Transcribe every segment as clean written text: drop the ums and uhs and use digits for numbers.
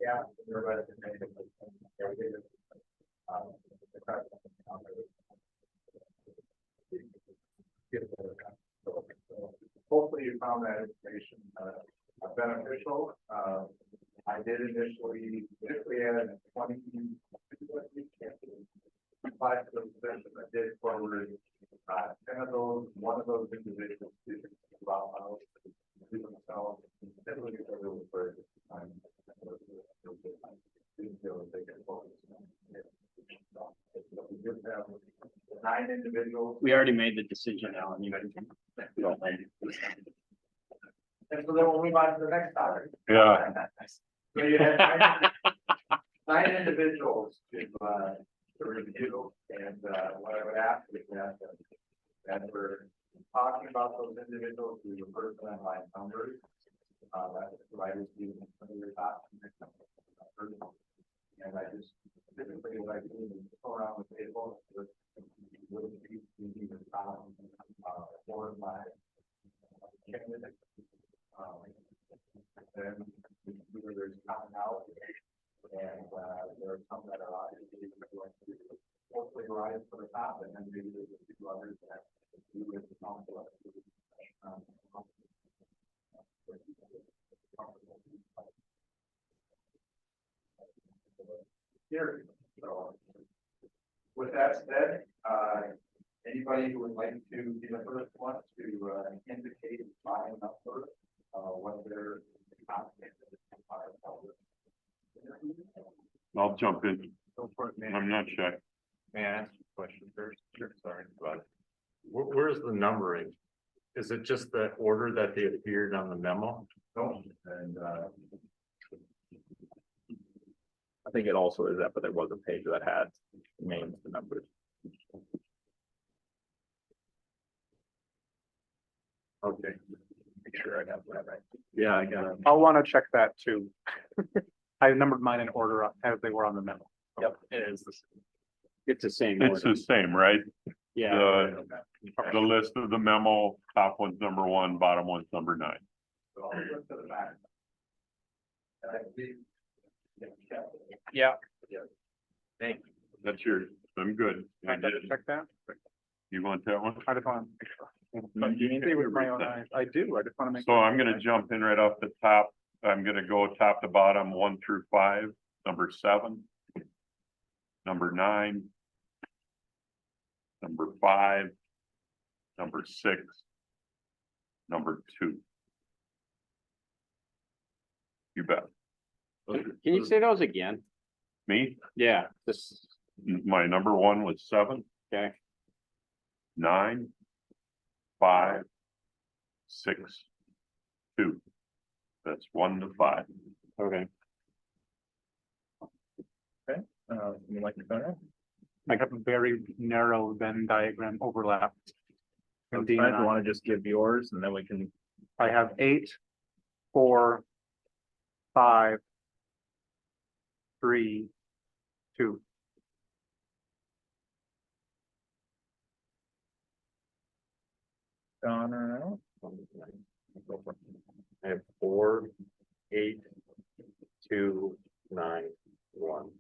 Yeah, the resume, the hopefully you found that information beneficial. I did initially add 20 five of those positions. I did forward 10 of those. One of those individuals did allow how to do themselves. Definitely get a little further time. We did have 9 individuals. We already made the decision, Alan. You And so then we'll move on to the next topic. Yeah. So you had 9 individuals to review, and what I would ask is that as we're talking about those individuals, we refer to them by numbers. That's provided to you in some of your documents. And I just typically what I do is go around the table with either or my candidate. Then either there's coming out, and there are some that are obviously going to hopefully rise to the top, and then maybe there's a few others that do with the council. Here, so with that said, anybody who would like to be the first one to indicate by a number what their I'll jump in. I'm not shy. May I ask a question first? Sure, sorry about it. Where's the numbering? Is it just the order that they appeared on the memo? No, and I think it also is that, but there was a page that had names and numbers. Okay. Make sure I have that right. Yeah, I got it. I'll want to check that too. I numbered mine in order as they were on the memo. Yep, it is. It's the same. It's order. the same, right? Yeah. The list of the memo, top one's number 1, bottom one's number 9. so I'll look to the back. And I believe, Yeah. Thank you. That's yours. I'm good. I got to check that. You want that one? I just want to make sure. See with my own eyes. I do. I just want to make. So I'm gonna jump in right off the top. I'm gonna go top to bottom, 1 through 5, number 7. Number 9. Number 5. Number 6. Number 2. You bet. Can you say those again? Me, Yeah, this, my number 1 was 7, okay. 9, 5, 6, 2. That's 1 to 5. Okay. You like to I have a very narrow Venn diagram overlap. Do you want to just give yours and then we can, I have 8, 4, 5, 3, 2. Donna. I have 4, 8, 2, 9, 1.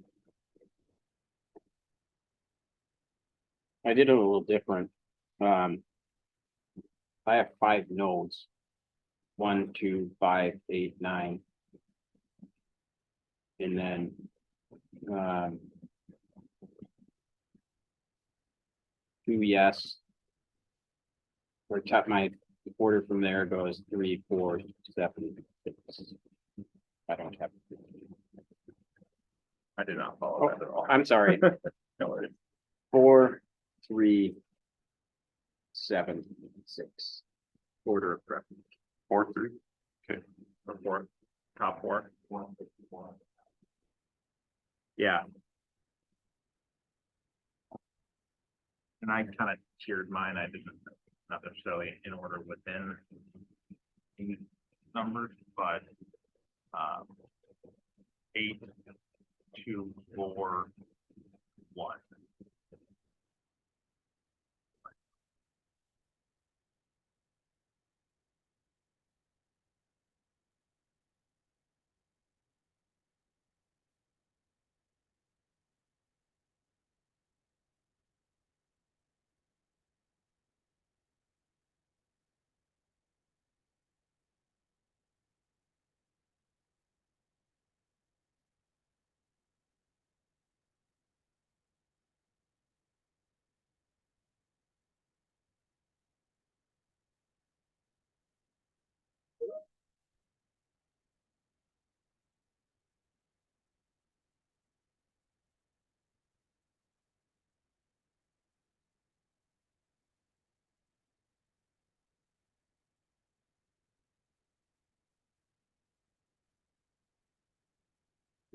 I did it a little different. I have 5 nodes. 1, 2, 5, 8, 9. And then, 2 yes. Or top my order from there goes 3, 4, 7, 6. I don't have. I did not follow that at all. I'm sorry. No worries. 4, 3, 7, 6. Order of preference. 4, 3. Or 4, top 4. 1, 1. Yeah. And I kind of tiered mine. I didn't, not necessarily in order within the numbers, but 8, 2, 4, 1.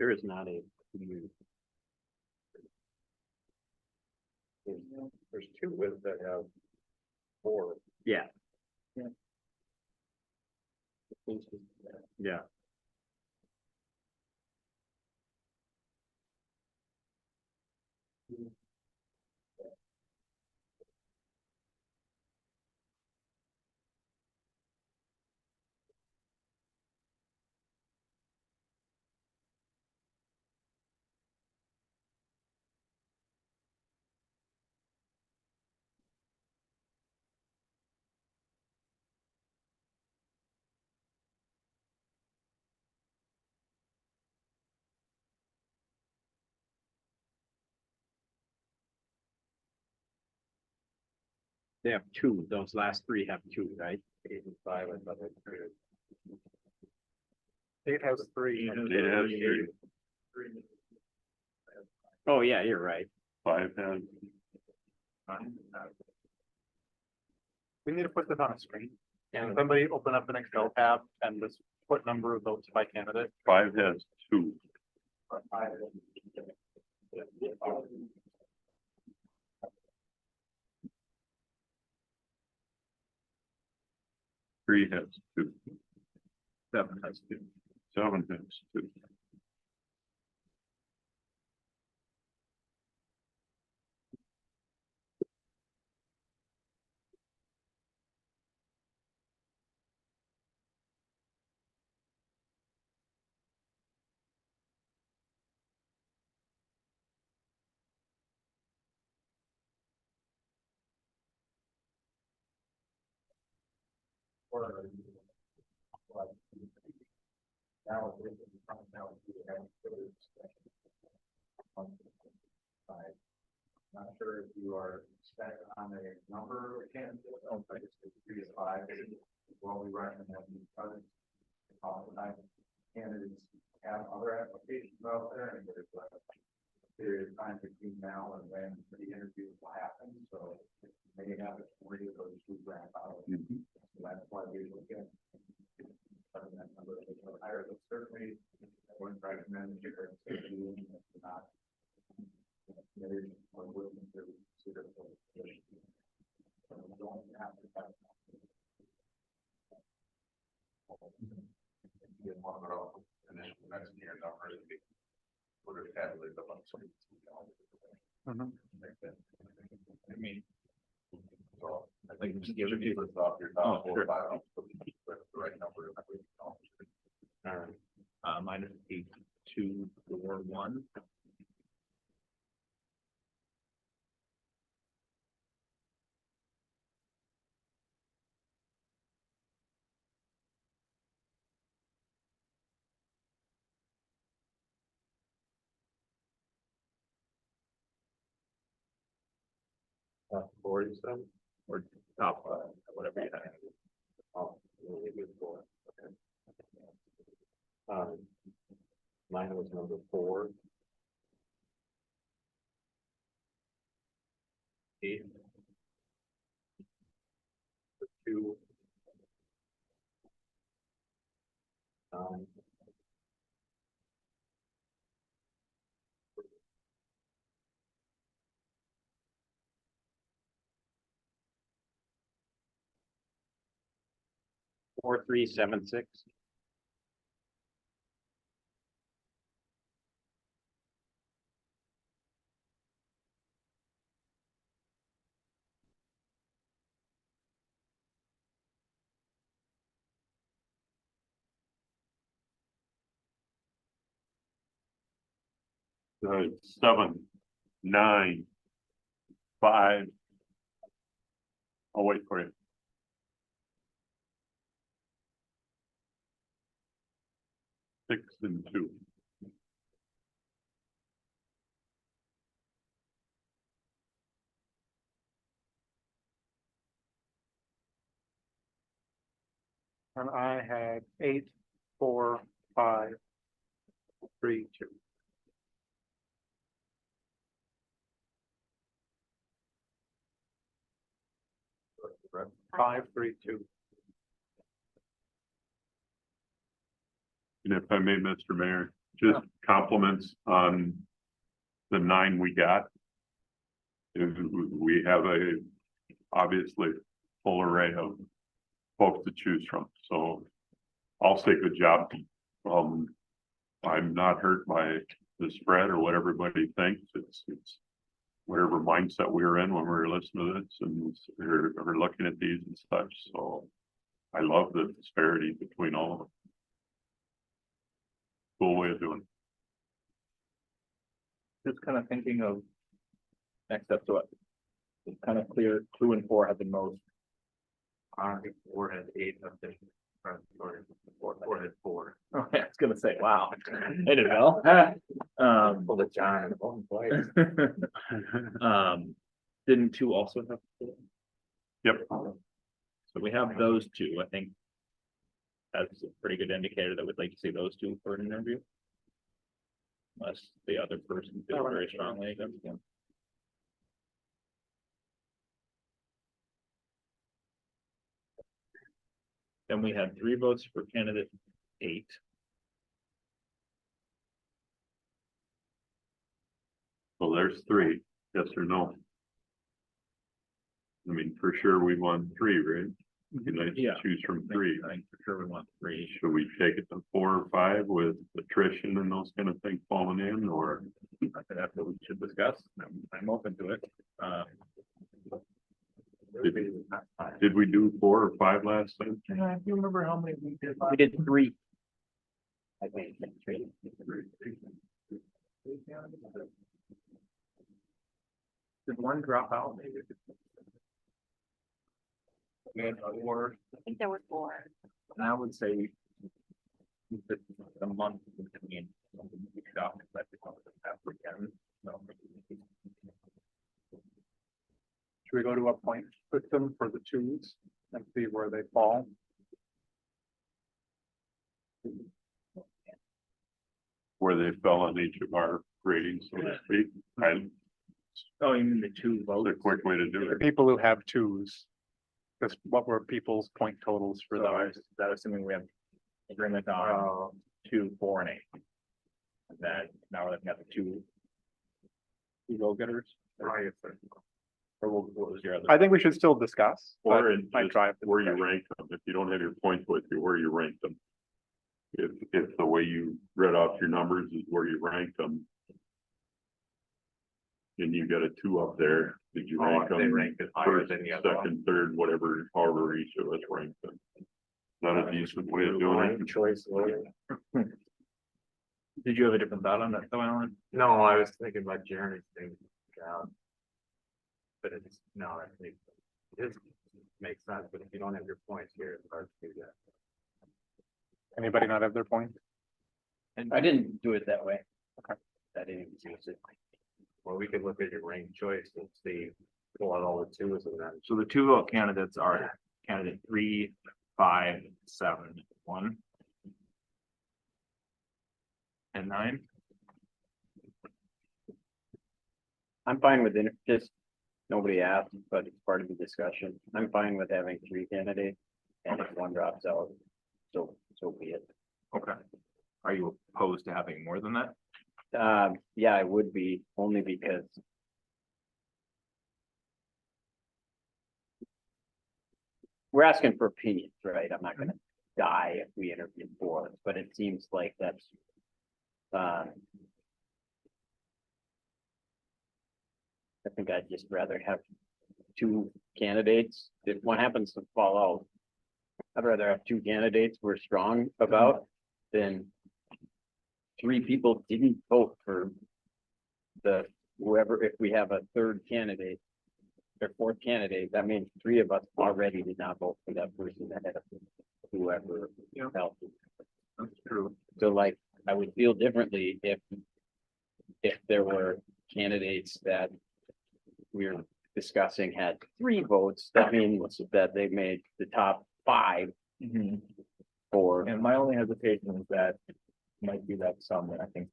There is not a. There's two with that have four. Yeah. Yeah. They have two, those last three have two, right? 8 and 5, I thought they had three. 8 has 3. It has three. Oh, yeah, you're right. 5 has, We need to put this on a screen. And somebody open up an Excel tab and just put number of votes by candidate. 5 has 2. 3 has 2. 7 has 2. 7 has 2. Not sure if you are set on a number of candidates, I just think 3 to 5 is what we recommend because candidates have other applications out there and there's a period of time between now and when the interviews will happen, so maybe have it 3 of those 2 grant out. So that's why we look at that number a little higher, but certainly I wouldn't recommend you're not committed or willing to consider for the position. So we don't have to have. Get one of our initial next year numbers and be put it heavily the months. I mean, So I think just give it people off your top 4 or 5, the right number. All right. minus 8, 2, 4, 1. Forty-seven. Or top 5, whatever you have. Oh, really good 4. Okay. Mine was number 4. 8. 2. 9. 4, 3, 7, 6. Good. 7, 9, 5. I'll wait for you. 6 and 2. And I had 8, 4, 5, 3, 2. Five, 3, 2. And if I may, Mr. Mayor, just compliments on the 9 we got. We have a obviously full array of folks to choose from, so I'll say good job. I'm not hurt by the spread or what everybody thinks. It's whatever mindset we were in when we were listening to this and we're looking at these and such. So I love the disparity between all of them. Cool way of doing it. Just kind of thinking of next step to it. It's kind of clear 2 and 4 have the most. I think 4 had 8 of them. 4 had 4. Okay, I was gonna say, wow. I did well. Pull the John in one place. Didn't 2 also have 4? Yep. So we have those 2, I think. That's a pretty good indicator that we'd like to see those 2 for an interview. Unless the other person feels very strongly against them. Then we had 3 votes for candidate 8. Well, there's 3, yes or no? I mean, for sure we won 3, right? Can I Yeah. choose from 3? I think for sure we want 3. Should we take it to 4 or 5 with attrition and those kind of things falling in, or? I think that's what we should discuss. I'm open to it. Did we do 4 or 5 last time? Do you remember how many we did? We did 3. I think 3. Did 1 drop out maybe? We had 4, I think there were 4. and I would say the month between. We stopped that again. So. Should we go to a point system for the 2s and see where they fall? Where they fell on each of our ratings, so to speak? Oh, you mean the 2 votes? It's a quick way to do The it. people who have 2s. Just what were people's point totals for So those? is that assuming we have agreement on 2, 4, and 8? And then now we're looking at the 2 go-getters? Right. Or what was your other? I think we should still discuss. Or but in I just drive. where you rank them, if you don't have your points with you, where you rank them. If the way you read off your numbers is where you rank them. And you got a 2 up there, did you rank They them ranked it higher first, than the other one. second, third, whatever, however each of us ranked them? Not a decent way of doing it. Choice. Did you have a different thought on that, though, Alan? No, I was thinking about Jeremy's thing. But it's, no, I think it makes sense, but if you don't have your points here, it's hard to do that. Anybody not have their points? I didn't do it that way. Okay. I didn't even use it. Well, we could look at your ranked choice and see, pull out all the 2s and then. So the 2 vote candidates are candidate 3, 5, 7, 1. And 9. I'm fine with it, just nobody asked, but it's part of the discussion. I'm fine with having 3 candidates. And if 1 drops out, so be it. Okay. Are you opposed to having more than that? Yeah, I would be, only because we're asking for opinions, right? I'm not gonna die if we interview 4, but it seems like that's I think I'd just rather have 2 candidates. If one happens to fall out, I'd rather have 2 candidates we're strong about than 3 people didn't vote for the whoever. If we have a 3rd candidate or 4th candidate, that means 3 of us already did not vote for that person ahead of whoever else. That's true. So like, I would feel differently if there were candidates that we're discussing had 3 votes. That means that they made the top 5 for. And my only hesitation is that might be that some, I think.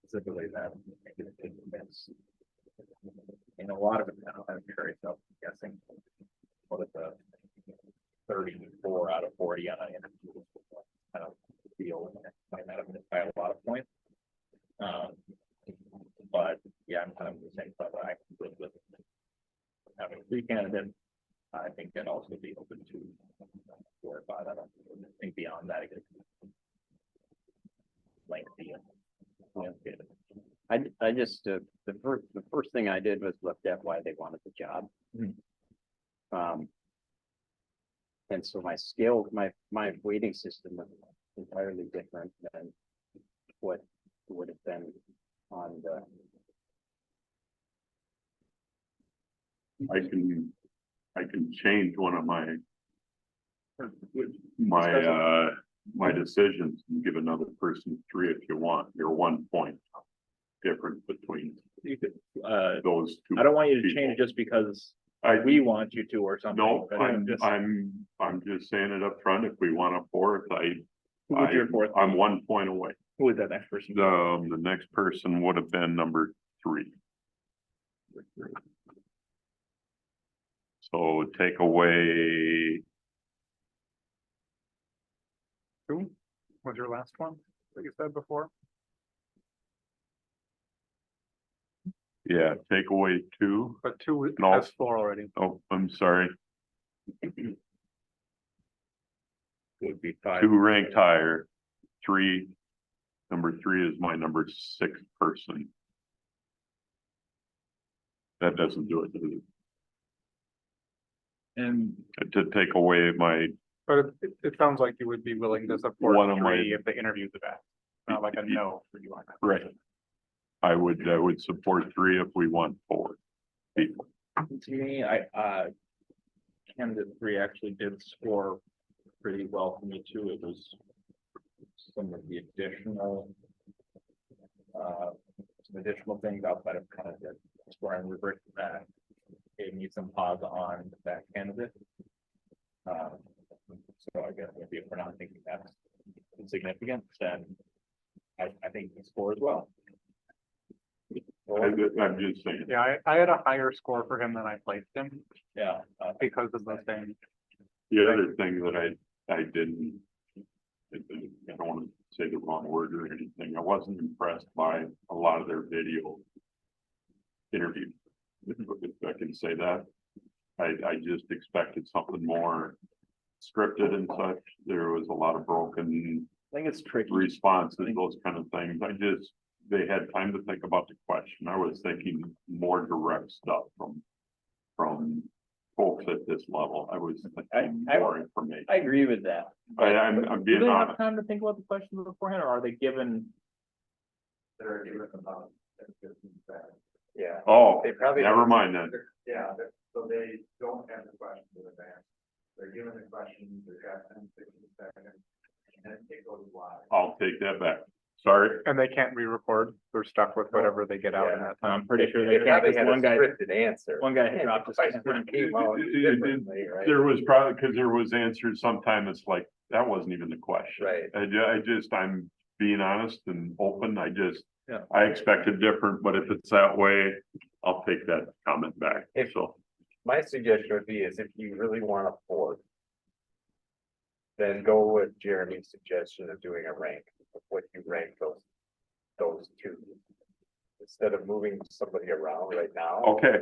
Specifically that. In a lot of it now, I'm curious, I'm guessing. What is the 34 out of 40 on an interview? feel might not have missed by a lot of points. But yeah, I'm kind of the same thought that I can live with having 3 candidates. I think can also be open to 4 or 5. I don't think beyond that it gets lengthy and complicated. I just, the first thing I did was looked at why they wanted the job. Mhm. And so my scale, my weighting system was entirely different than what would have been on the, I can change one of my my decisions and give another person 3 if you want. You're 1 point difference between You could, those 2. I don't want you to people. change just because We we want you to or something. no, but I'm just- just saying it up front. If we want a 4th, Who was your 4th? I'm 1 point away. Who is that next person? The next person would have been number 3. So take away, Who was your last one that you said before? yeah, take away 2. But 2 No. has 4 already. Oh, I'm sorry. Would be 5. 2 ranked higher, 3. Number 3 is my number 6 person. That doesn't do it, does it? And To take away my, But it sounds like you would be willing to support One of my- 3 if the interview's the best. Not like a no for you on that. right. I would support 3 if we want 4 people. to me, candidate 3 actually did score pretty well for me too. It was some of the additional some additional things outside of kind of the scoring reverse that gave me some pause on that candidate. So I guess maybe if we're not thinking that's insignificant, then I think he scores well. I'm just saying, Yeah, I had a higher score for him than I placed him Yeah, because of the same. the other thing that I didn't, I don't want to say the wrong word or anything, I wasn't impressed by a lot of their video interviews. If I can say that, I just expected something more scripted and such. There was a lot of broken I think it's tricky. responses, those kind of things. They had time to think about the question. I was thinking more direct stuff from folks at this level. I was thinking more information. I agree with that. I'm Do being they have honest. time to think about the questions beforehand, or are they given? They're given about. Yeah. Oh, They probably. never mind then. Yeah, so they don't have the questions in advance. They're given the questions, they've got 10, 15 seconds, and then it goes live. I'll take that back. Sorry. And they can't re-record. They're stuck with whatever they get out in that time. I'm pretty sure they can't, because Answer. one guy dropped his. There was probably, because there was answers sometime it's like, that wasn't even the question. Right. I'm being honest and open. Yeah. I expected different, but if it's that way, I'll take that comment back. So, My suggestion would be is if you really want a 4th. Then go with Jeremy's suggestion of doing a rank of what you rank those 2. Instead of moving somebody around right now, okay,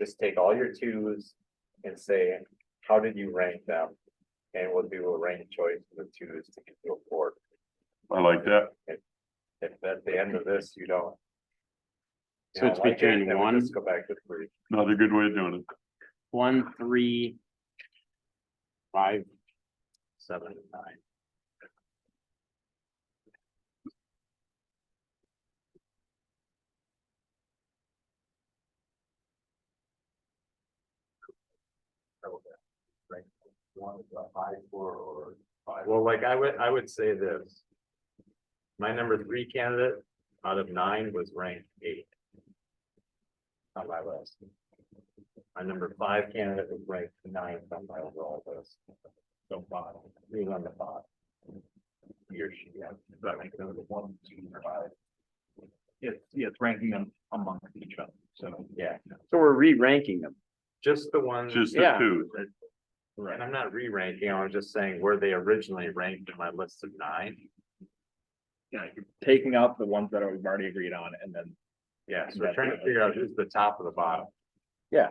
just take all your 2s and say, how did you rank them? And we'll do a rank choice for the 2s to get to a 4th. I like that. If at the end of this, you don't. you So it's don't like it, between then we 1 Just go back to 3. Another good way of doing it. 1, 3, 5, 7, and 9. Well, like I would say this. My number 3 candidate out of 9 was ranked 8. On my list. My number 5 candidate was ranked 9th on my overall list. So bottom, he was on the bottom. He or she, yeah, that makes them 1, 2, or 5. It's ranking them amongst each other, so. Yeah, So we're re-ranking them. just the ones. Just the Yeah. 2. And I'm not re-ranking, I was just saying where they originally ranked in my list of 9. taking out the ones that we've already agreed on and then. Yeah, so we're trying to figure out who's the top of the bottom. Like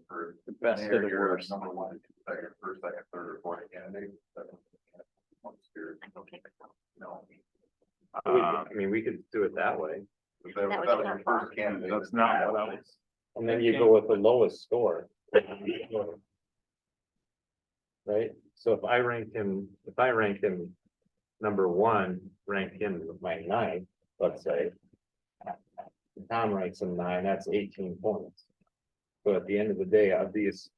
for The best of the you're worst. number one, second, first, second, third, or fourth candidate. No. I mean, we could do it that way. That That was was your first candidate. That's not what I was. And then you go with the lowest score. Right, so if I rank him number one, rank him with my 9, let's say. Tom ranks him 9, that's 18 points. So at the end of the day, of these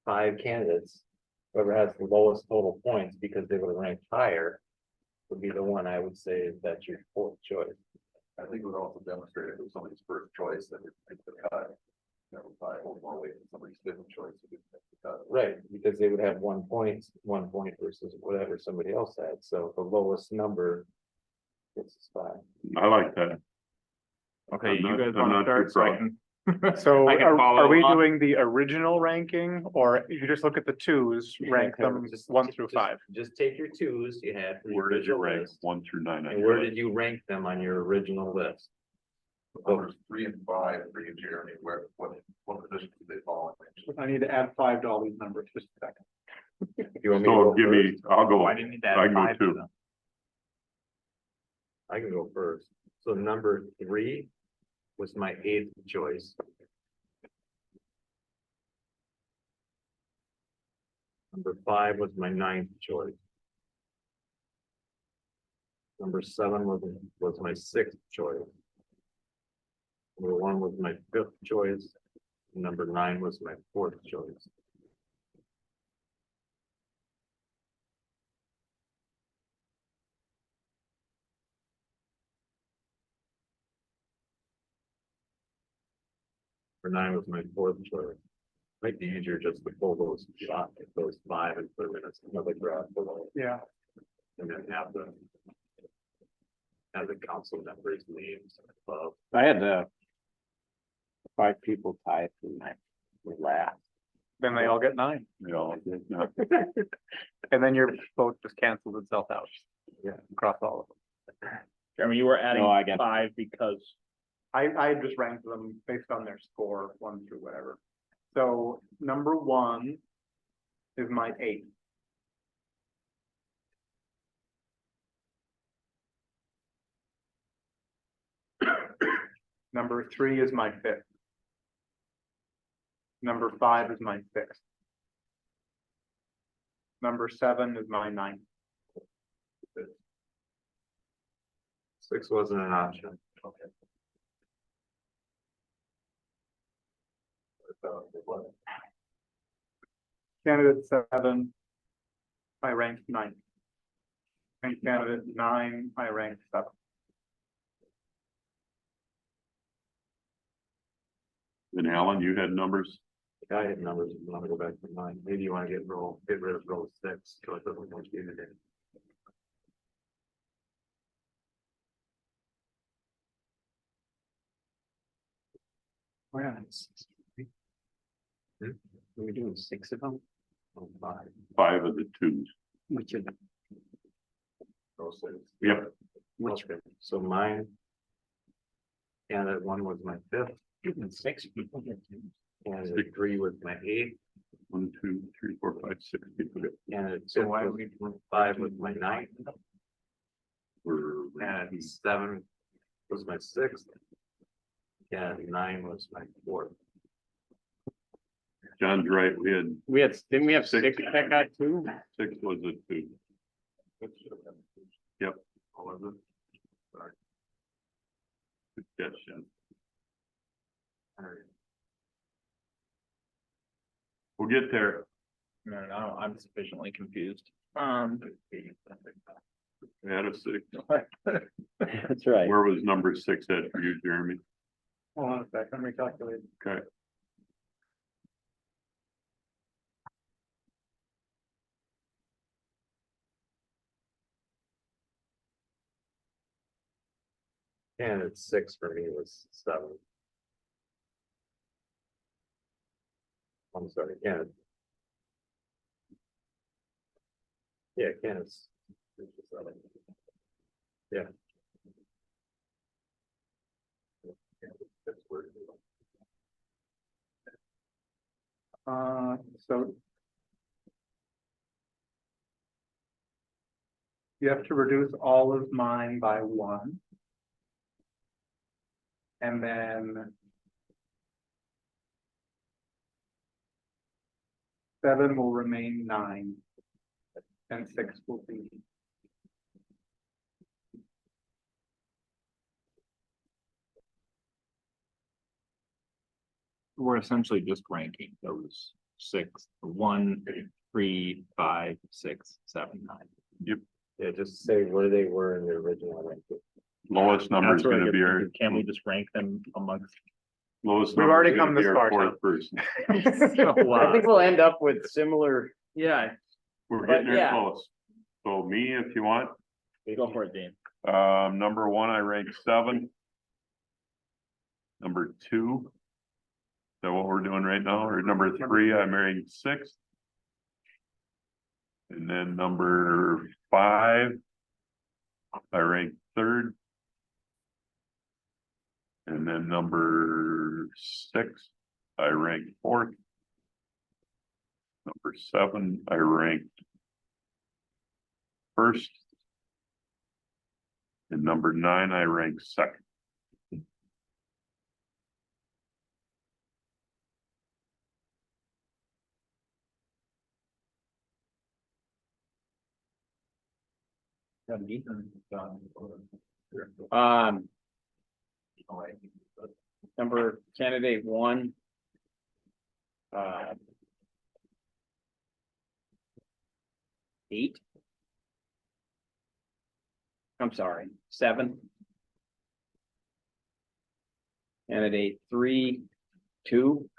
5 candidates, whoever has the lowest total points, because they would have ranked higher, would be the one I would say that's your 4th choice. I think it was also demonstrated it was somebody's first choice that it picked the cut. That would probably hold more weight than somebody's fifth choice. who didn't pick the cut. Right, because they would have 1 point versus whatever somebody else had, so the lowest number gets a spot. I like that. Okay, I'm you not- guys I'm wanna not too start, so I proud. can. So I can follow are we along. doing the original ranking, or you just look at the twos, rank them Just- 1 through just- 5? Just take your 2s you had. for your Where did you original rank list, 1 through 9? And where did you rank them on your original list? Numbers 3 and 5 for you, Jeremy, what position do they fall in? I need to add 5 to all these numbers, just a second. You want me to So go give me, first? I'll go, Why I didn't you add can go 5 to 2. them? I can go first. So number 3 was my 8th choice. Number 5 was my 9th choice. Number 7 was my 6th choice. Number 1 was my 5th choice. Number 9 was my 4th choice. Number 9 was my 4th choice. Might be easier just to pull those 5 and put them in another graph below. Yeah. And then have the council members' names above. I had 5 people tied for my last. Then they all get 9, You know, yeah. and then your vote just cancels itself out. Yeah. Across all of them. Jeremy, you were adding No, I get- 5 because. I just ranked them based on their score, 1 through whatever. So number 1 is my 8. Number 3 is my 5th. Number 5 is my 6th. Number 7 is my 9th. 6 wasn't an option. Okay. Candidate 7, I ranked 9th. And candidate 9, I ranked 7th. And Alan, you had numbers? I had numbers, if you want to go back to 9, maybe you want to get rid of row 6, so it doesn't want you to do. Are we doing 6 of them? Oh, 5, 5 of the 2s. Which of them? row 6. Yep. Okay, so mine. Candidate 1 was my 5th, Even 6 people get 2. candidate 3 was my 8th, 1, 2, 3, 4, 5, 6 people get. candidate So 6 why was, are we? 5 was my 9th, We're and 7 was my 6th. And 9 was my 4th. John's right, Didn't we have Six. 6 that got 2? 6 was a 2. Yep. What was it? Sorry. Suggestion. All right. We'll get there. No, I'm sufficiently confused. We had a 6. That's right. Where was number 6 at for you, Jeremy? Hold on a second, let me calculate. Okay. Candidate 6 for me was 7. I'm sorry, candidate. Yeah, candidate Yeah. So. You have to reduce all of mine by one. And then. 7 will remain 9. And 6 will be. We're essentially just ranking those 6, 1, 3, 5, 6, 7, 9. Yeah, just say where they were in the original ranking. Lowest number is That's where I gonna get be our, thinking, can we just rank them amongst? lowest. We've number is already gonna come be this our far, fourth person. I think we'll end up with similar, Yeah, We're But getting there yeah. close. So me, if you want, go for it, Dean. number 1, I rank 7. Number 2. Is that what we're doing right now? Or number 3, I'm ranking 6. And then number 5, I rank 3rd. And then number 6, I rank 4th. Number 7, I ranked 1st. And number 9, I ranked 2nd. um. Number candidate 1. 8. I'm sorry, 7. Candidate 3, 2.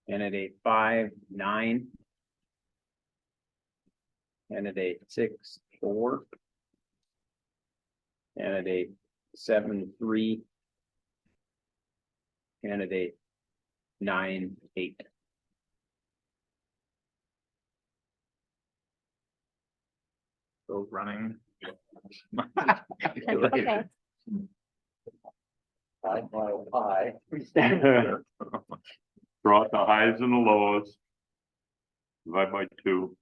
Candidate 5, 9. Candidate 6, 4. Candidate 7, 3. Candidate 9, 8. Still running. Okay. 5 mile pie. Draw out the highs and the lows. Divide by 2.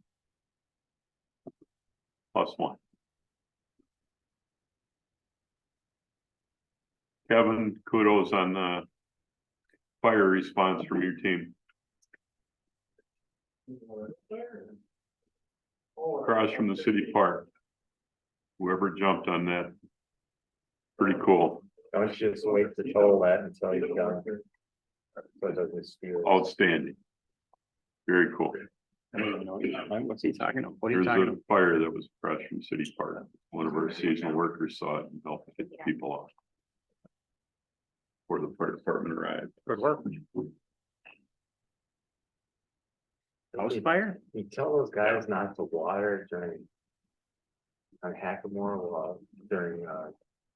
Plus 1. Kevin, kudos on the fire response from your team. Across from the city park. Whoever jumped on that. Pretty cool. Don't just wait to total that until you're done. So it doesn't steal. Outstanding. Very cool. I don't even know, what's he talking about? What are you There's talking a about? fire that was across from city park. One of our seasonal workers saw it and helped get the people off. Before the fire department arrived. Good work. House fire? You tell those guys not to water during. On Hackamore, during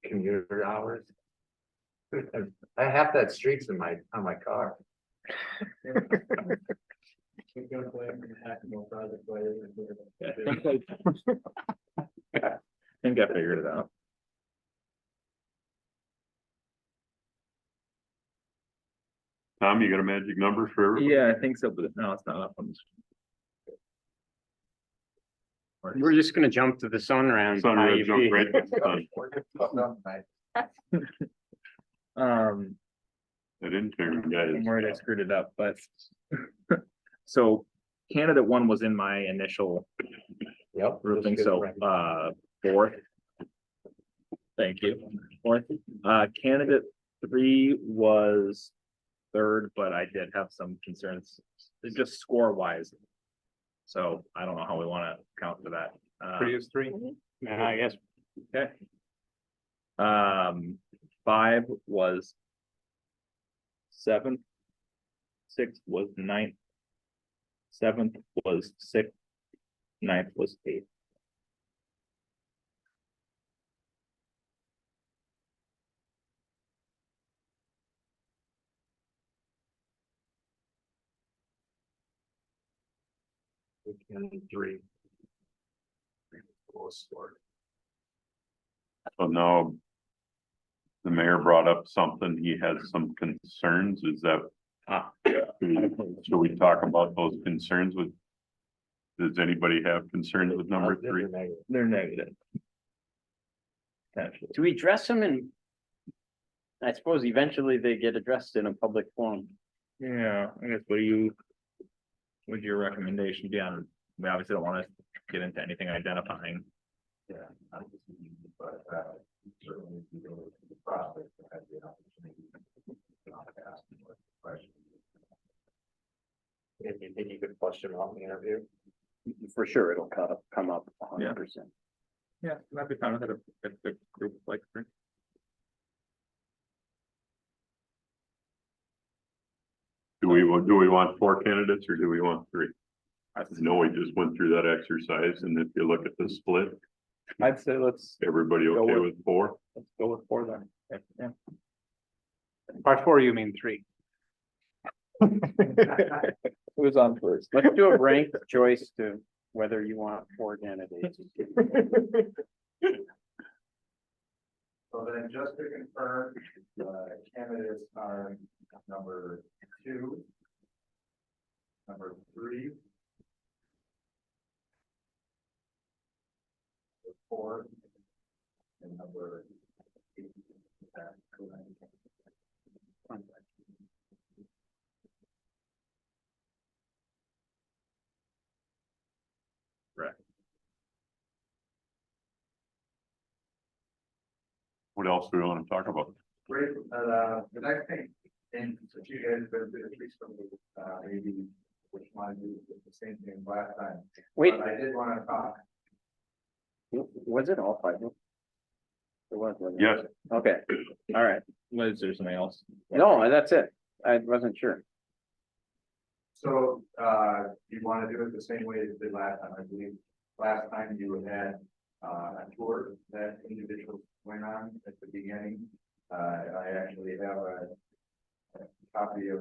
commuter hours. I have that streaks in on my car. Yeah, I think I figured it out. Tom, you got a magic number for everybody? Yeah, I think so, but no, it's not up on the. We're just gonna jump to the sun round. Son, IUP. we're gonna jump right to the sun. That intern guy I'm is. worried I screwed it up, but. So candidate 1 was in my initial Yep. grouping, just so, good ranking. 4th. Thank you. 4th, candidate 3 was 3rd, but I did have some concerns, just score wise. So I don't know how we wanna count for that. 3 is 3. Yeah, I guess. Okay. 5 was 7. 6 was 9. 7th was 6. 9th was 8. And 3. lowest score. So now. The mayor brought up something, he has some concerns, is that? Should we talk about those concerns with? Does anybody have concerns with number three? They're negative. Potentially. Do we address them in? I suppose eventually they get addressed in a public forum. Yeah, I guess would your recommendation be on, we obviously don't want to get into anything identifying. Yeah. But, certainly, if you go to the process, you have the opportunity to ask more questions. If you think you could flush them out in the interview. For sure, it'll come up 100%. Yeah, that'd be fine with it if the group like. Do we want 4 candidates or do we want 3? I know we just went through that exercise, and if you look at the split, I'd say let's everybody Go okay with- with 4? go with 4 then. Yeah. By 4, you mean 3. Who's on first? Let's do a ranked choice to whether you want 4 candidates. So then just to confirm, the candidates are number 2, number 3, 4, and number 8. What else do we want to talk about? Great, the next thing, and since you guys have been through this recently, maybe which one of you did the same thing last time. Wait, But I did want to talk. was it all 5? It was. wasn't it? Yes, Okay, all right. Liz, there's something else. No, that's it. I wasn't sure. So, you want to do it the same way as you did last time, I believe. Last time you had, a tour that individuals went on at the beginning. I actually have a copy of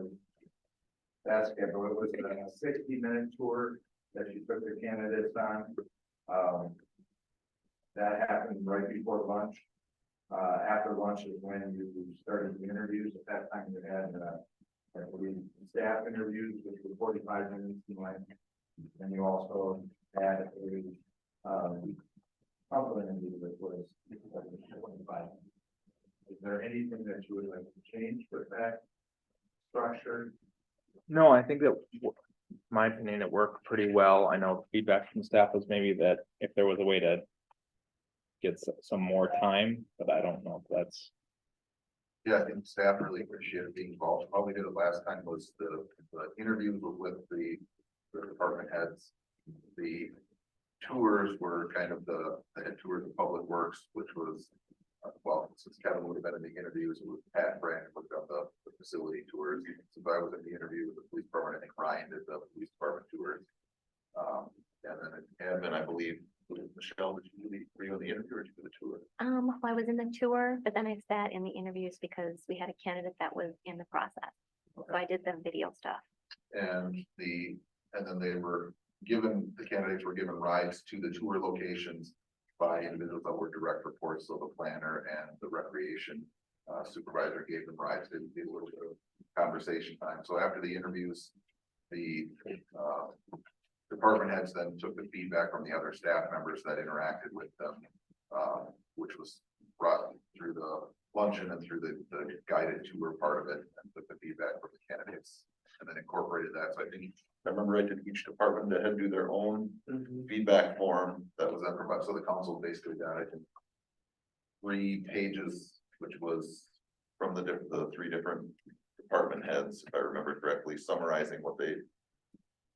that schedule. It was a 60-minute tour that she took the candidates on. That happened right before lunch. After lunch is when you started the interviews. At that time, you had, I believe, staff interviews, which were 45 minutes in length. And you also had a, public interview, which was 25. Is there anything that you would like to change with that structure? No, I think that, my opinion, it worked pretty well. I know feedback from staff was maybe that if there was a way to get some more time, but I don't know if that's. Yeah, I think staff really appreciated being involved. All we did the last time was the interviews with the department heads. The tours were kind of the head tours of Public Works, which was, well, since Kevin would have been in the interviews, it was Pat Brand looked up the facility tours. Since I was in the interview with the police department, I think Ryan did the police department tours. And then admin, I believe, Michelle, were you in the interview or did you do the tour? Well, I was in the tour, but then I sat in the interviews because we had a candidate that was in the process. So I did the video stuff. And then they were given, the candidates were given rides to the tour locations by individuals that were direct reports, so the planner and the recreation supervisor gave them rides. They did a little bit of conversation time. So after the interviews, the department heads then took the feedback from the other staff members that interacted with them, which was brought through the luncheon and through the guided tour part of it, and took the feedback from the candidates and then incorporated that. So I think, if I remember right, did each department that had to do their own feedback form that was then provided. So the council basically got, I think, 3 pages, which was from the 3 different department heads, if I remember correctly, summarizing what they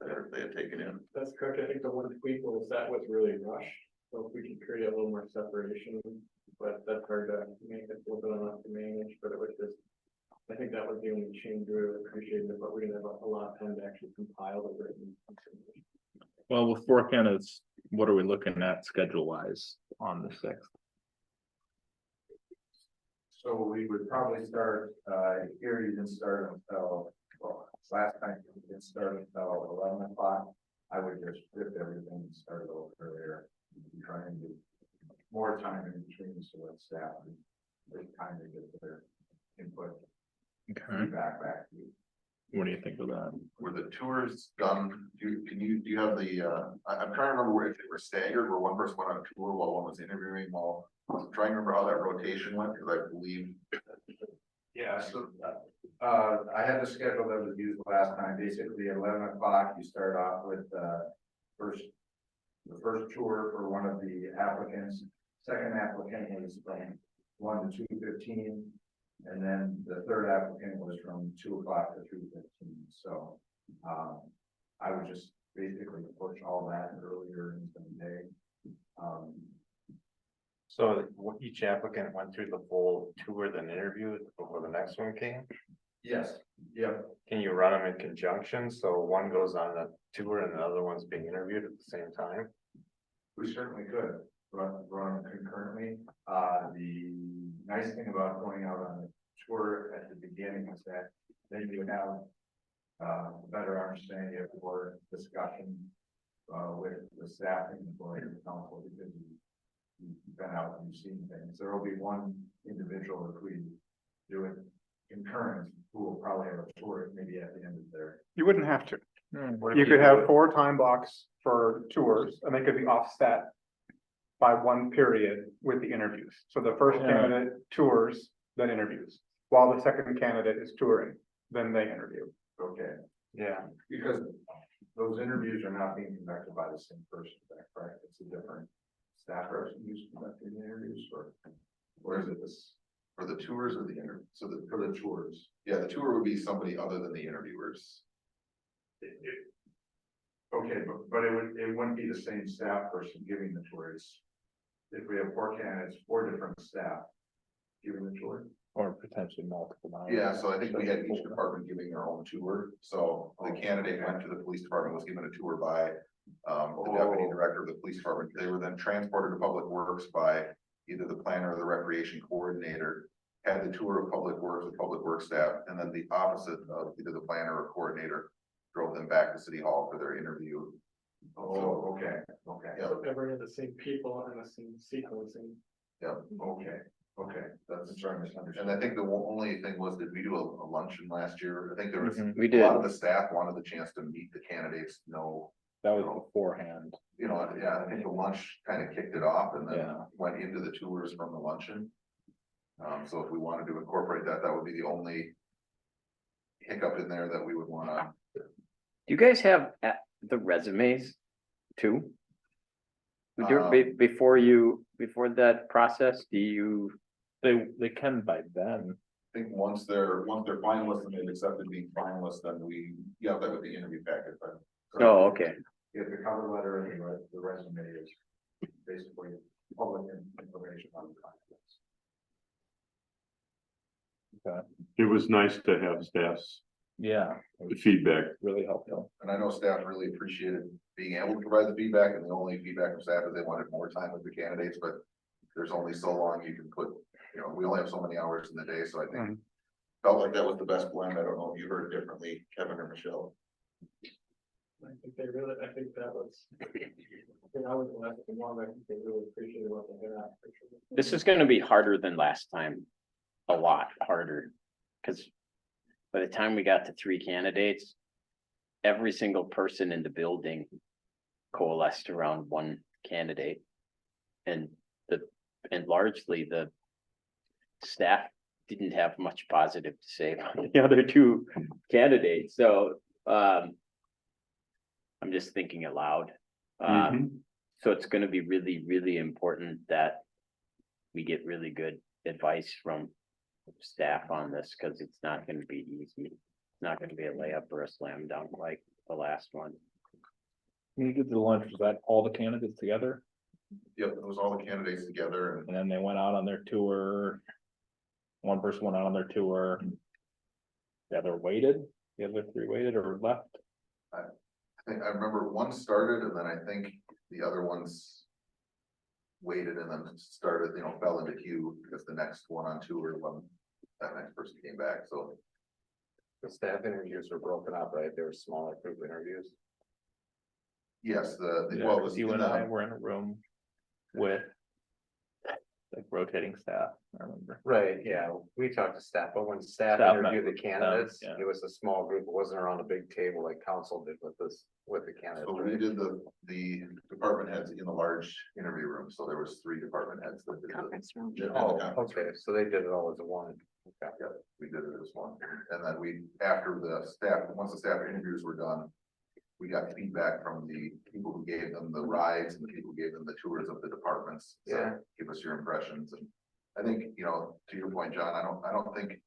had taken in. That's correct. I think the one tweak was that was really rushed. So if we can create a little more separation, but that's hard to make it a little bit enough to manage, but it was just, I think that was the only change we really appreciated, but we didn't have a lot of time to actually compile the written. Well, with 4 candidates, what are we looking at schedule wise on the 6th? So we would probably start, here you didn't start until, well, last time you didn't start until 11 o'clock. I would just flip everything and start a little earlier. Try and do staff. And they kind of get their input, Okay, feedback back to you. what do you think of that? Were the tours done, do you have the, I'm trying to remember where if they were staggered, where one person went on a tour while one was interviewing, while, I'm trying to remember how that rotation went, because I believe. Yeah, so, I had the schedule that was used last time, basically 11 o'clock, you start off with, the first tour for one of the applicants. Second applicant was from 1 to 2:15, and then the third applicant was from 2 o'clock to 3:15, so, I would just basically push all that earlier into the day. So each applicant went through the full tour, then interviewed before the next one came? Yes, yep, Can you run them in conjunction, so one goes on a tour and the other one's being interviewed at the same time? we certainly could run concurrently. The nice thing about going out on a tour at the beginning is that then you have better understanding of your discussion with the staff and the council, because you've been out and you've seen things. There will be one individual, if we do it concurrent, who will probably have a tour maybe at the end of their. You wouldn't have to. What if You could do have it- 4 time blocks for tours, and they could be offset by 1 period with the interviews. So the first Yeah. candidate tours, then interviews, while the second candidate is touring, then they interview. Okay, Yeah, because those interviews are not being conducted by the same person, is that correct? It's a different staff person who's conducting the interviews, or is it this? For the tours or the interview, so for the tours, yeah, the tour would be somebody other than the interviewers. Okay, but it wouldn't be the same staff person giving the tours. If we have 4 candidates, 4 different staff giving the tour. Or potentially multiple. now. Yeah, so I think we had each department giving their own tour, so the candidate went to the police department, was given a tour by. The deputy director of the police department, they were then transported to public works by either the planner or the recreation coordinator. Had the tour of public works with public works staff, and then the opposite of either the planner or coordinator drove them back to city hall for their interview. Oh, okay, Yeah. So everyone had the same people and the same sequencing. okay, that's trying to understand. And I think the only thing was, did we do a luncheon last year? I think there was, Mhm. We a did. lot of the staff wanted the chance to meet the candidates, know, That was beforehand. you know, yeah, I think the lunch kind of kicked it off and then Yeah. went into the tours from the luncheon. So if we wanted to incorporate that, that would be the only hiccup in there that we would wanna. Do you guys have the resumes too? Before that process, do you, They can by then. I think once they're finalists and they've accepted being finalists, then that would be interview packet, but. oh, okay, If the cover letter and the resume is basically public information on the contents. It was nice to have staff's Yeah, it was feedback. really helpful. And I know staff really appreciated being able to provide the feedback, and the only feedback from staff is they wanted more time with the candidates, but there's only so long you can put, you know, we only have so many hours in the day, so I think felt like that was the best blend. I don't know if you heard it differently, Kevin or Michelle. I think that was. I think I was the last one, I think they really appreciated what they got. this is gonna be harder than last time, a lot harder. Cause by the time we got to 3 candidates, every single person in the building coalesced around 1 candidate. And largely the staff didn't have much positive to say about the other 2 candidates, so, I'm just thinking aloud. So it's gonna be really, really important that we get really good advice from staff on this, cause it's not gonna be easy. It's not gonna be a layup or a slam dunk like the last one. When you did the lunch, was that all the candidates together? Yep, it was all the candidates together, and And then they went out on their tour. One person went out on their tour. The other waited, the other 3 waited or left. I think I remember one started, and then I think the other ones waited and then started, you know, fell into queue because the next one on tour, when that next person came back, so. the staff interviews were broken up, right? There were smaller group interviews. Yes, Yeah, well, 'cause you and I were in a room with like rotating staff, I remember. Right, yeah, we talked to staff, but when staff Staff interviewed the met candidates, yeah. it was a small group, it wasn't around a big table like council did with this, with the candidates. So we did the department heads in the large interview room, so there was 3 department heads that did the. Conference room. did the Oh, conference okay, room. so they did it all as a one. Okay. Yeah, we did it as one, and then after the staff, once the staff interviews were done, we got feedback from the people who gave them the rides and the people who gave them the tours of the departments. So Yeah. give us your impressions, and I think, you know, to your point, John, I don't think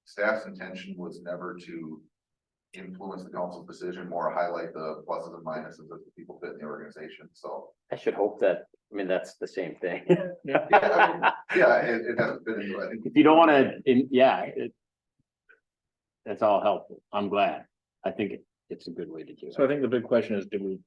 staff's intention was never to influence the council's decision, more highlight the pluses and minuses that the people fit in the organization, so. I should hope that, I mean, that's the same thing. Yeah, I mean, yeah, it hasn't been into, I think. If you don't wanna, that's all helpful. I'm glad. I think it's a good way to do So I it. think the big question is, do we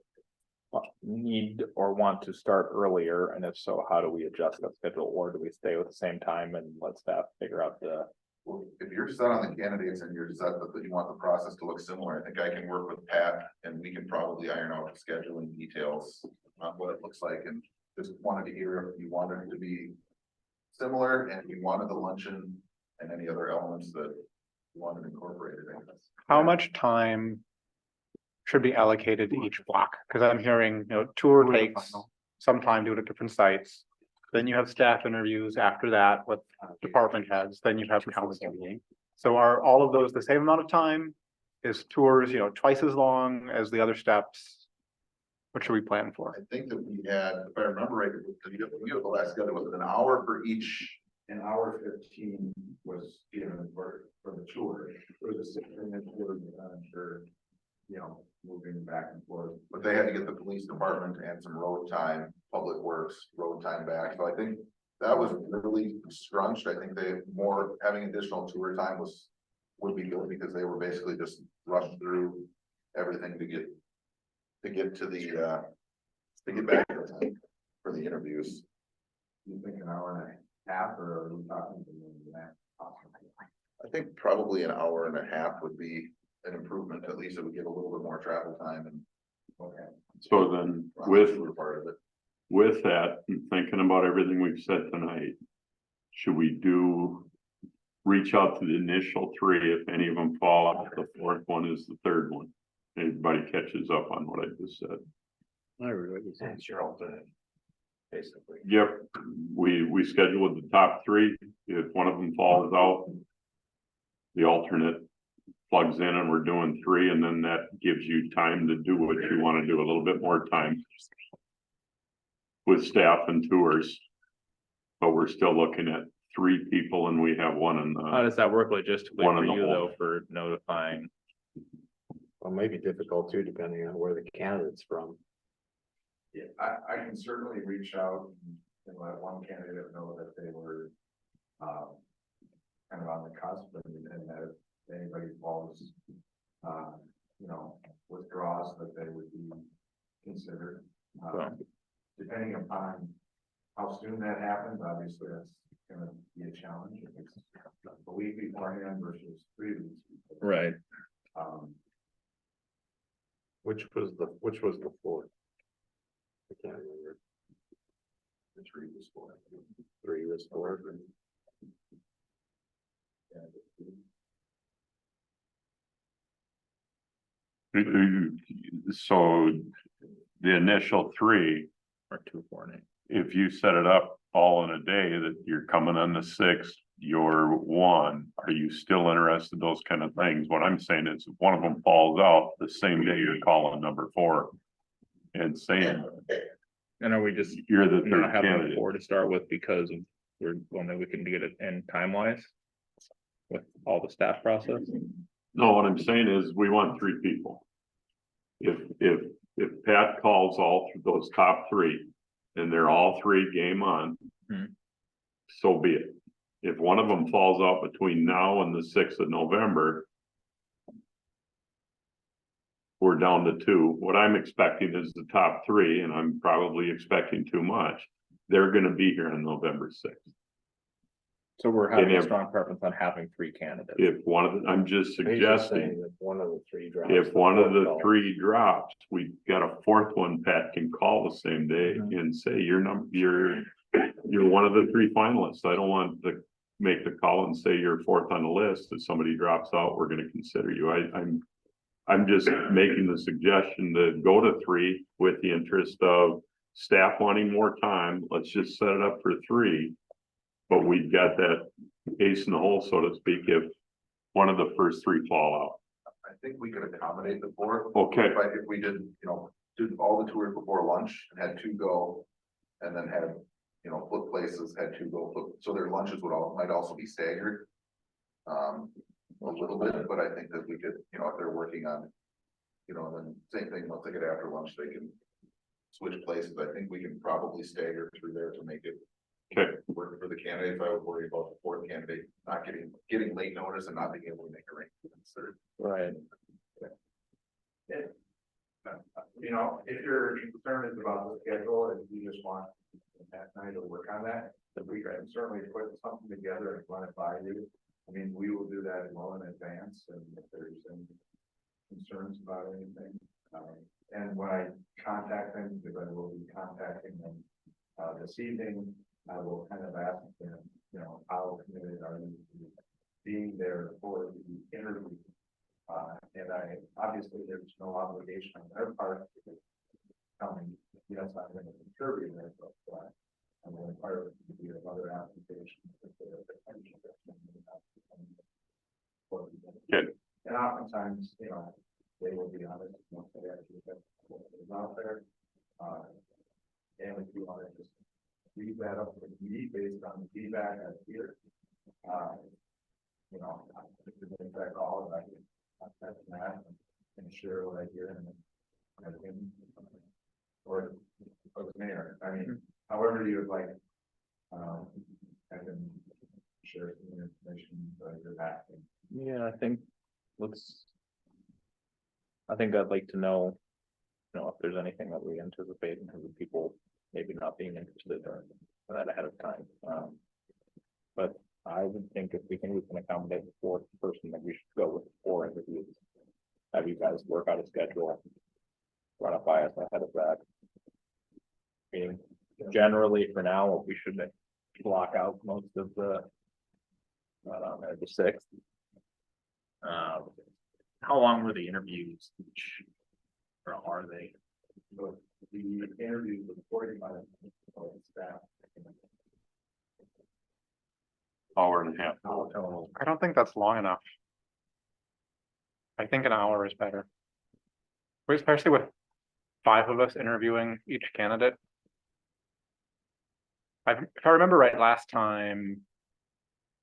need or want to start earlier? And if so, how do we adjust that schedule? Or do we stay with the same time and let staff figure out the? Well, if you're set on the candidates and you're set that you want the process to look similar, I think I can work with Pat and we can probably iron out the scheduling details on what it looks like, and just wanted to hear if you wanted it to be similar and you wanted the luncheon and any other elements that you wanted incorporated in this. How much time should be allocated to each block? Because I'm hearing, you know, tour takes some time to do it at different sites. Then you have staff interviews after that with department heads, then you have council. So are all of those the same amount of time? Is tours, you know, twice as long as the other steps? What should we plan for? I think that we had, if I remember right, you have the last schedule, was it an hour for each? An hour 15 was given for the tour. It was a 6-minute tour, for, you know, moving back and forth. But they had to get the police department and some road time, public works, road time back, so I think that was really scrunched. I think having additional tour time would be good, because they were basically just rushed through everything to get to the to get back to time for the interviews. You think an hour and a half, or are we talking that? I think probably an hour and a half would be an improvement, at least it would give a little bit more travel time and. Okay. So then with Part of it. With that, and thinking about everything we've said tonight, should we reach out to the initial 3, if any of them fall off, the 4th one is the 3rd one. Everybody catches up on what I just said. I really was- It's your alternate, basically. Yep, we scheduled the top 3, if one of them falls out, the alternate plugs in and we're doing 3, and then that gives you time to do what you want to do, a little bit more time with staff and tours. But we're still looking at 3 people and we have one in How the, does that work logistically One for in the you hole. though, for notifying? Well, maybe difficult too, depending on where the candidate's from. Yeah, I can certainly reach out and let one candidate know that they were, kind of on the cusp, and that if anybody falls, you know, withdraws, that they would be considered. Well. Depending upon how soon that happens, obviously that's gonna be a challenge. If it's a week beforehand versus 3 weeks. before. Right. Which was the 4th? I can't remember. The 3 was for. 3 was 4th. so the initial 3, Or 2, 4, and 8. if you set it up all in a day that you're coming on the 6th, you're 1, are you still interested in those kind of things? What I'm saying is if one of them falls out, the same day you're calling number 4 and saying, And are we just you're the not 3rd having a candidate. 4 to start with because of, maybe we can get it in time wise? With all the staff process? No, what I'm saying is we want 3 people. If Pat calls those top 3 and they're all 3 game on. Hmm. So be it. If one of them falls out between now and the 6th of November. We're down to 2. What I'm expecting is the top 3, and I'm probably expecting too much. They're gonna be here on November 6th. So we're having And a if- strong preference on having 3 candidates. If one of I'm just He's just suggesting. saying that one of the 3 drops. If one of the fourth 3 drops, we got a 4th one, Pat can call the same day Mhm. and say, your you're one of the three finalists. I don't want to make the call and say you're fourth on the list. If somebody drops out, we're gonna consider you. I'm just making the suggestion to go to three with the interest of staff wanting more time. Let's just set it up for three. But we've got that ace in the hole, so to speak, if one of the first three fall out. I think we could accommodate the fourth. Okay. If we did, did all the tours before lunch and had two go. And then had, flip places, had two go, so their lunches might also be staggered. A little bit, but I think that we could, if they're working on. And then same thing, once they get after lunch, they can switch places. I think we can probably stagger through there to make it. Okay. Work for the candidates. I would worry about the fourth candidate not getting late notice and not being able to make arrangements. Right. If your concern is about the schedule and you just want that night to work on that, then we can certainly put something together and run it by you. I mean, we will do that well in advance, and if there's any concerns about anything. And when I contact them, because I will be contacting them this evening, I will kind of ask them, how committed are you to being there for the interview? And obviously there's no obligation on their part to coming, yes, I'm going to contribute there, but I'm going to part of the other applications. Good. And oftentimes, they will be honest once they actually get what is out there. And if you want to just leave that up with me based on the feedback I hear, if there's any fact all, I can contact Matt and share what I hear and him or the mayor. I mean, however you would like, I can share some information that you're asking. Yeah, I think I'd like to know, if there's anything that we anticipate in terms of people maybe not being interested or that ahead of time. But I would think if we can accommodate the fourth person, that we should go with 4 interviews. Have you guys work out a schedule, run it by us ahead of that. Meaning, generally for now, we should block out most of the 6th. How long were the interviews each? Or are they? But the interview was 45 minutes for the staff. Hour and a half. I don't think that's long enough. I think an hour is better. Especially with 5 of us interviewing each candidate. If I remember right, last time,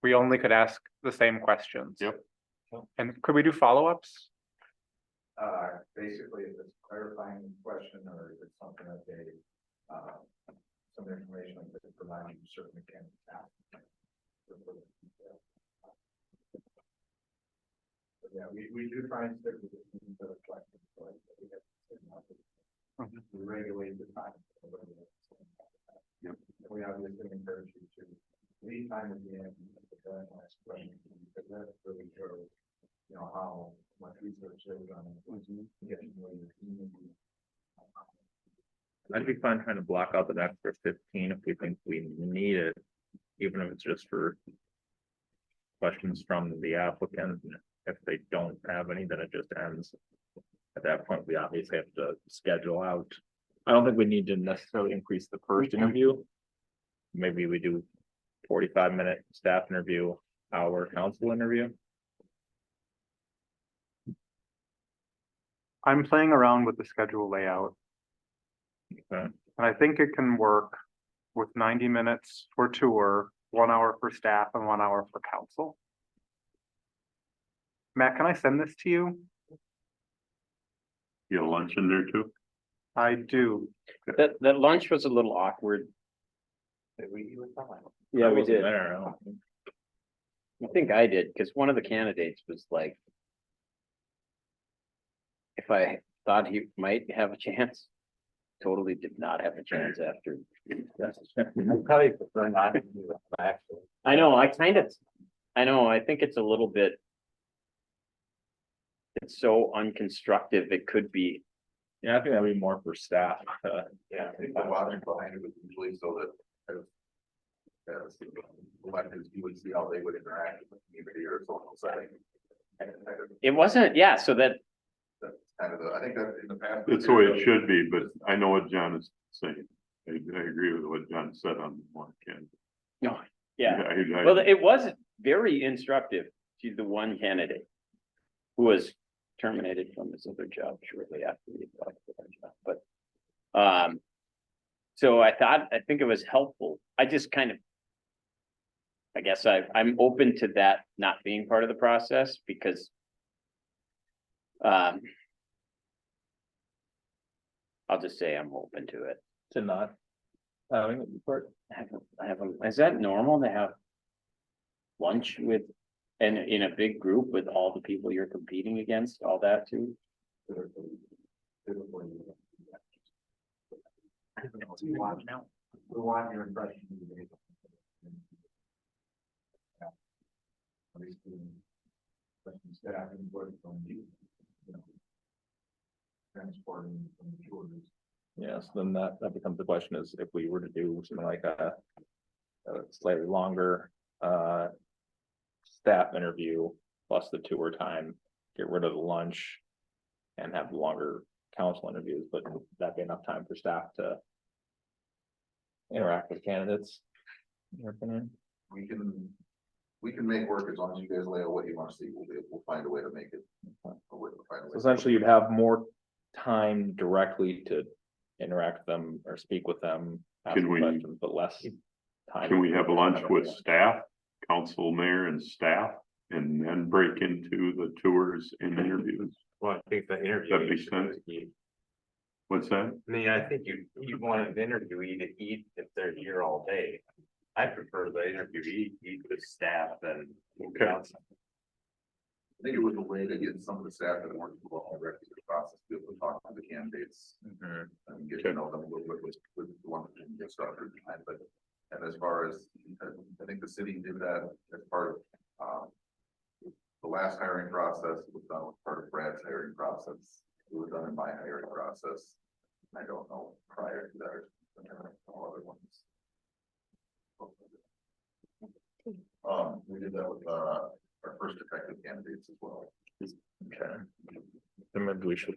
we only could ask the same questions. Yep. And could we do follow-ups? Basically, if it's a clarifying question or if it's something that they, some information that they're providing, you certainly can ask. But yeah, we do try and stick with the questions, so we have to regulate the time. Yep. And we obviously encourage you to leave time at the end to ask questions, because that really shows, how much research they've done. Get to know your community. I'd be fine trying to block out the extra 15 if we think we need it, even if it's just for questions from the applicant. If they don't have any, then it just ends. At that point, we obviously have to schedule out. I don't think we need to necessarily increase the first interview. Maybe we do 45-minute staff interview, hour council interview. I'm playing around with the schedule layout. Okay. And I think it can work with 90 minutes for tour, 1 hour for staff and 1 hour for council. Matt, can I send this to you? You got lunch in there too? I do. That lunch was a little awkward. Yeah, we did. There. I think I did, because one of the candidates was like, if I thought he might have a chance, totally did not have a chance after. I probably prefer not to do it, actually. I know, I think it's a little bit. It's so unconstructive, it could be. Yeah, I think that'd be more for staff. Yeah, I think the logic behind it was usually so that as as electeds, you would see how they would interact with the community or social setting. And It wasn't, yeah, so that, that's kind of the, I think that in the past. That's the way it should be, but I know what John is saying. I agree with what John said on one can. no, yeah. I- Well, it was very instructive to the one candidate who was terminated from his other job shortly after he applied for that job, but so I think it was helpful. I just kind of I guess I'm open to that not being part of the process because I'll just say I'm open to it. To not having it be part. Is that normal to have lunch with, and in a big group with all the people you're competing against, all that too? We want your impression. At least staff and work from you. Transporting from the shores. Yes, then that becomes the question is if we were to do something like a slightly longer staff interview plus the tour time, get rid of the lunch and have longer council interviews, but would that be enough time for staff to interact with candidates? In your opinion? We can make work as long as you guys lay out what you want to see. We'll find a way to make it. So essentially you'd have more time directly to interact with them or speak with them, ask Can we- questions, but less time. Can we have lunch with staff, council, mayor and staff, and then break into the tours and interviews? Well, I think the interview. That makes sense. What's that? I mean, I think you want an interviewee to eat if they're here all day. I prefer the interviewee eat with staff than. Okay. council. I think it was a way to get some of the staff that weren't involved directly in the process, to be able to talk to the candidates and get to know them a little bit with the ones that didn't get started. And as far as, I think the city did that as part of, the last hiring process was done with part of Brad's hiring process. It was done in my hiring process. I don't know prior to that, all other ones. We did that with, our first effective candidates as well. Okay. Then maybe we should.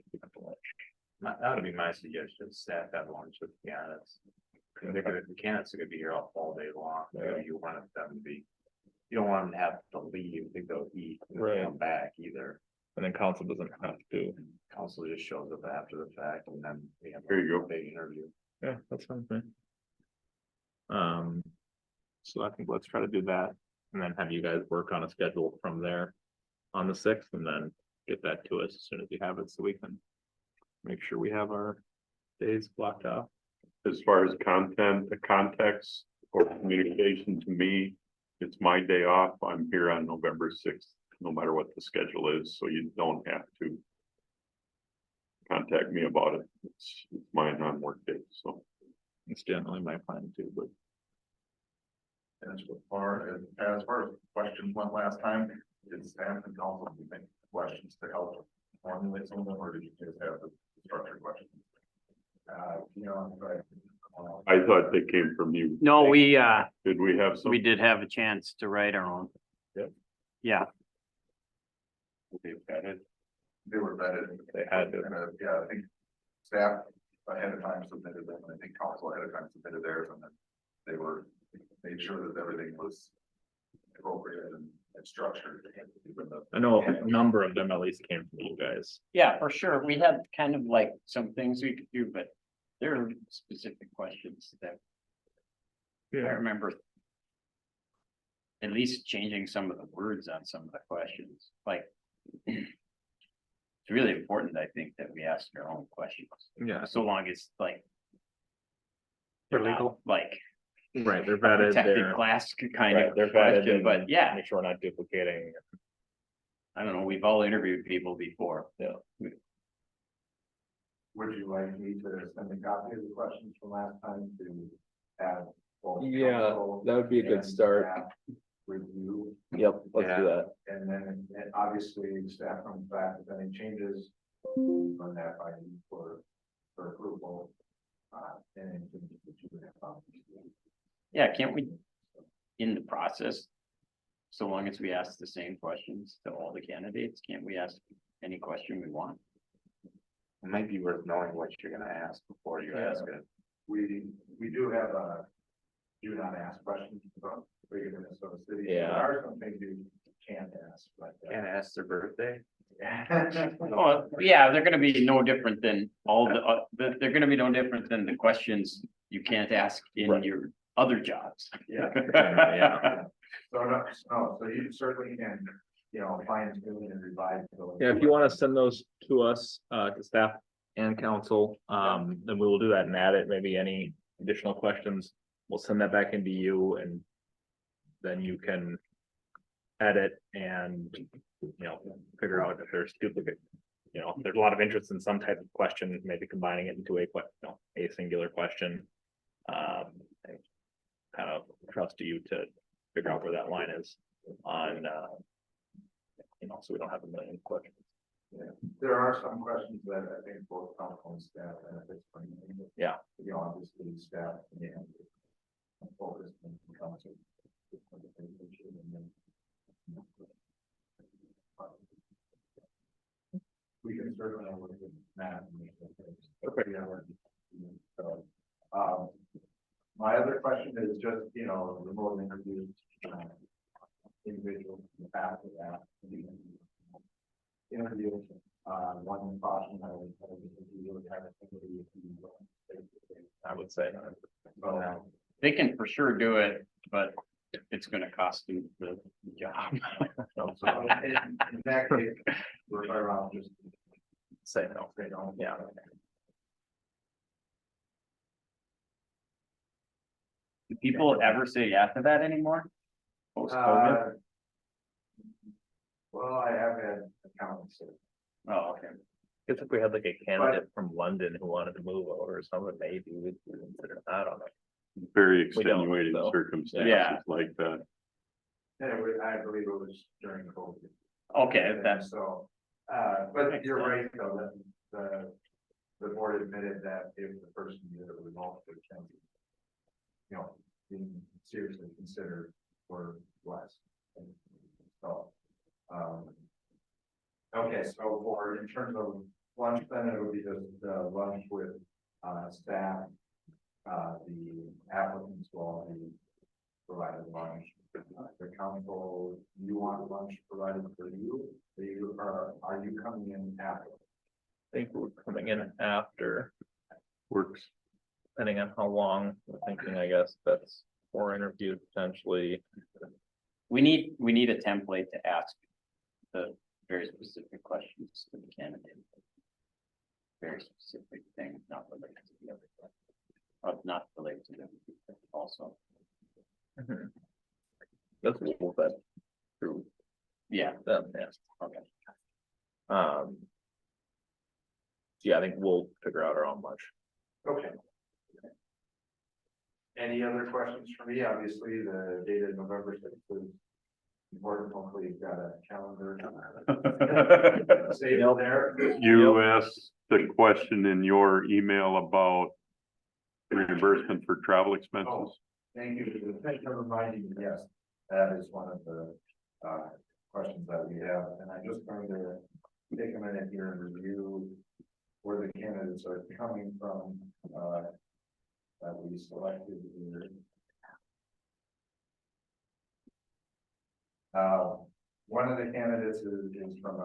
That would be my suggestion, staff have lunch with candidates. The candidates are gonna be here all day long, you want them to be. You don't want them to have to leave to go eat and Right. come back either. And then council doesn't have to. Council just shows up after the fact and then we have. There you go. a big interview. Yeah, that's fine. with me. So I think let's try to do that and then have you guys work on a schedule from there on the 6th and then get that to us as soon as we have it so we can make sure we have our days blocked out. As far as content, the context or communication to me, it's my day off. I'm here on November 6th, no matter what the schedule is, so you don't have to contact me about it. It's my non-work day, so. It's generally my plan too, but And as far as questions went last time, did staff and council think questions to help formulate some of them, or did you just have the structured questions? I thought they came from you. No, Did we have some? we did have a chance to write our own. Yep. Yeah, They vetted. They were vetted. They had to. And, yeah, I think staff ahead of time submitted them, and I think council ahead of time submitted theirs, and then they made sure that everything was appropriate and structured. I know a number of them at least came from you guys. yeah, for sure. We had kind of like some things we could do, but there are specific questions that I remember at least changing some of the words on some of the questions, like it's really important, I think, that we ask our own questions, Yeah, so long as like They're not, legal. like right, they're vetted, protected class kind right, of they're vetted, question, and but yeah, make sure we're not duplicating. I don't know, we've all interviewed people before. Would you like me to send a copy of the questions from last time to have? both Yeah, council that would be a good and start. staff Review, Yep, let's do that. and then obviously staff comes back with any changes. Run that by you for approval. And anything that you would have. Yeah, can't we in the process. So long as we ask the same questions to all the candidates, can't we ask any question we want? It might be worth knowing what you're gonna ask before you ask it. We do have a do not ask questions about Greater Minnesota City. Yeah. There are some things you can't ask, but. Can't ask their birthday. Oh, yeah, they're gonna be no different than all they're gonna be no different than the questions you can't ask in Right. your other jobs. Yeah. Yeah. So you certainly can, fine tune and revise. those. Yeah, if you wanna send those to us, to staff and council, then we will do that and add it, maybe any additional questions. We'll send that back into you and then you can edit and, figure out if there's duplicate. If there's a lot of interest in some type of question, maybe combining it into a singular question. I kind of trust you to figure out where that line is on, so we don't have a million questions. There are some questions that I think both council and staff benefits from. Yeah. Obviously staff and focus on council. We can certainly work with Matt. So, my other question is just, remote interviews, individuals in the past of that. Interview, one caution I would tell you if you really have somebody, if you. I would say. So, They can for sure do it, but it's gonna cost you the job. so in that case, we're better off just. Say no. Say no. Yeah. Do people ever say yes to that anymore? Post-COVID? Well, I have had accountants. Oh, okay. Guess if we had like a candidate from London who wanted to move over or something, maybe we'd consider, I don't know. Very We don't, extenuating though. circumstances Yeah. like that. I believe it was during COVID. Okay, that's, So, but you're right, though, that the board admitted that if the person did a remote, it can be, being seriously considered for less. So, okay, so in terms of lunch, then it would be just lunch with, staff. The applicants will be provided lunch. The council, you want lunch provided for you? Are you coming in after? I think we're coming in after, Works. depending on how long we're thinking, I guess, that's 4 interviews potentially. we need a template to ask the very specific questions to the candidate. Very specific thing, not related to the other. Not related to them also. That's a little bit through Yeah, them, yeah. okay. Yeah, I think we'll figure out our own lunch. Okay. Any other questions for me? Obviously, the date of November 6th is important. Hopefully you've got a calendar. Save it there. You asked the question in your email about reimbursement for travel expenses. Thank you. Thank you for reminding me. Yes, that is one of the questions that we have. And I'm just going to take a minute here and review where the candidates are coming from that we selected here. One of the candidates is from